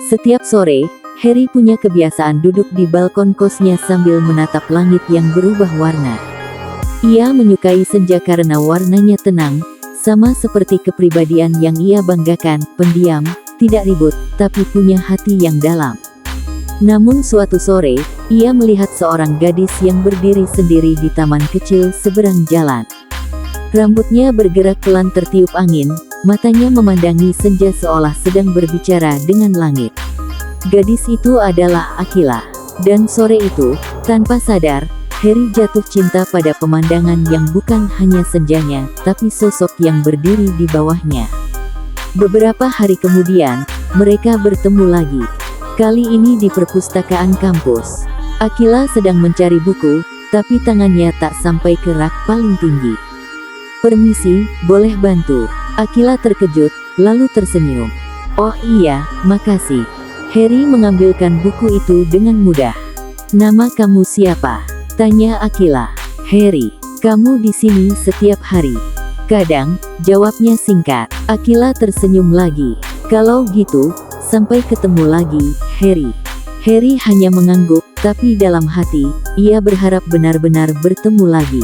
Setiap sore, Harry punya kebiasaan duduk di balkon kosnya sambil menatap langit yang berubah warna. Ia menyukai senja karena warnanya tenang, sama seperti kepribadian yang ia banggakan, pendiam, tidak ribut, tapi punya hati yang dalam. Namun suatu sore, ia melihat seorang gadis yang berdiri sendiri di taman kecil seberang jalan. Rambutnya bergerak pelan tertiup angin, matanya memandangi senja seolah sedang berbicara dengan langit. Gadis itu adalah Akila. Dan sore itu, tanpa sadar, Harry jatuh cinta pada pemandangan yang bukan hanya senjanya, tapi sosok yang berdiri di bawahnya. Beberapa hari kemudian, mereka bertemu lagi. Kali ini di perpustakaan kampus. Akila sedang mencari buku, tapi tangannya tak sampai ke rak paling tinggi. "Permisi, boleh bantu?" Akila terkejut, lalu tersenyum. "Oh iya, makasih." Harry mengambilkan buku itu dengan mudah. "Nama kamu siapa?" tanya Akila. "Harry." "Kamu di sini setiap hari?" "Kadang," jawabnya singkat. Akila tersenyum lagi. "Kalau gitu, sampai ketemu lagi, Harry." Harry hanya mengangguk, tapi dalam hati, ia berharap benar-benar bertemu lagi.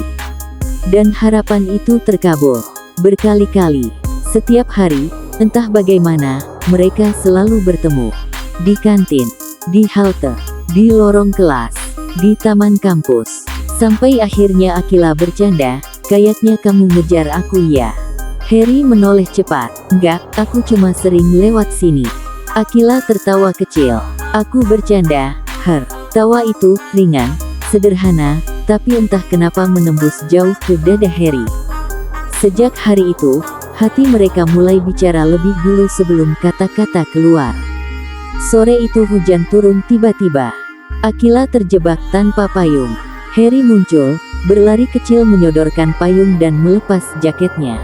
Dan harapan itu terkabul. Berkali-kali. Setiap hari, entah bagaimana, mereka selalu bertemu. Di kantin, di halte, di lorong kelas, di taman kampus. Sampai akhirnya Akila bercanda, "Kayaknya kamu ngejar aku ya?" Harry menoleh cepat. "Enggak, aku cuma sering lewat sini." Akila tertawa kecil. "Aku bercanda, Her." Tawa itu ringan, sederhana, tapi entah kenapa menembus jauh ke dada Harry. Sejak hari itu, hati mereka mulai bicara lebih dulu sebelum kata-kata keluar. Sore itu hujan turun tiba-tiba. Akila terjebak tanpa payung. Harry muncul, berlari kecil menyodorkan payung dan melepas jaketnya.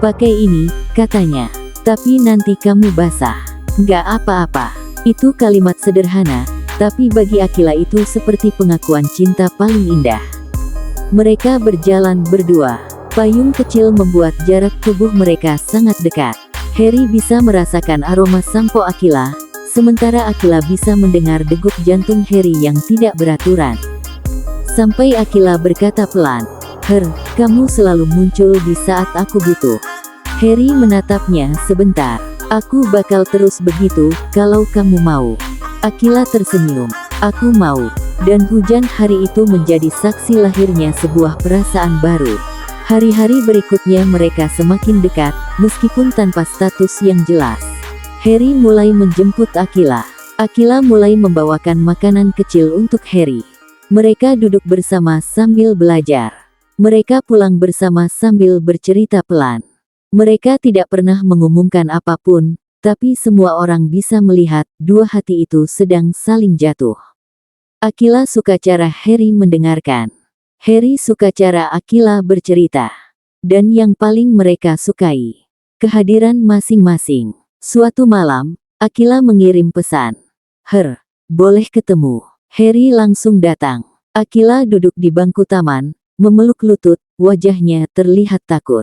"Pakai ini," katanya. "Tapi nanti kamu basah." "Nggak apa-apa." Itu kalimat sederhana, tapi bagi Akila itu seperti pengakuan cinta paling indah. Mereka berjalan berdua. Payung kecil membuat jarak tubuh mereka sangat dekat. Harry bisa merasakan aroma sampo Akila, sementara Akila bisa mendengar degup jantung Harry yang tidak beraturan. Sampai Akila berkata pelan, "Her, kamu selalu muncul di saat aku butuh." Harry menatapnya sebentar. "Aku bakal terus begitu, kalau kamu mau." Akila tersenyum. "Aku mau." Dan hujan hari itu menjadi saksi lahirnya sebuah perasaan baru. Hari-hari berikutnya mereka semakin dekat, meskipun tanpa status yang jelas. Harry mulai menjemput Akila. Akila mulai membawakan makanan kecil untuk Harry. Mereka duduk bersama sambil belajar. Mereka pulang bersama sambil bercerita pelan. Mereka tidak pernah mengumumkan apapun, tapi semua orang bisa melihat dua hati itu sedang saling jatuh. Akila suka cara Harry mendengarkan. Harry suka cara Akila bercerita. Dan yang paling mereka sukai, kehadiran masing-masing. Suatu malam, Akila mengirim pesan. "Her, boleh ketemu?" Harry langsung datang. Akila duduk di bangku taman, memeluk lutut, wajahnya terlihat takut.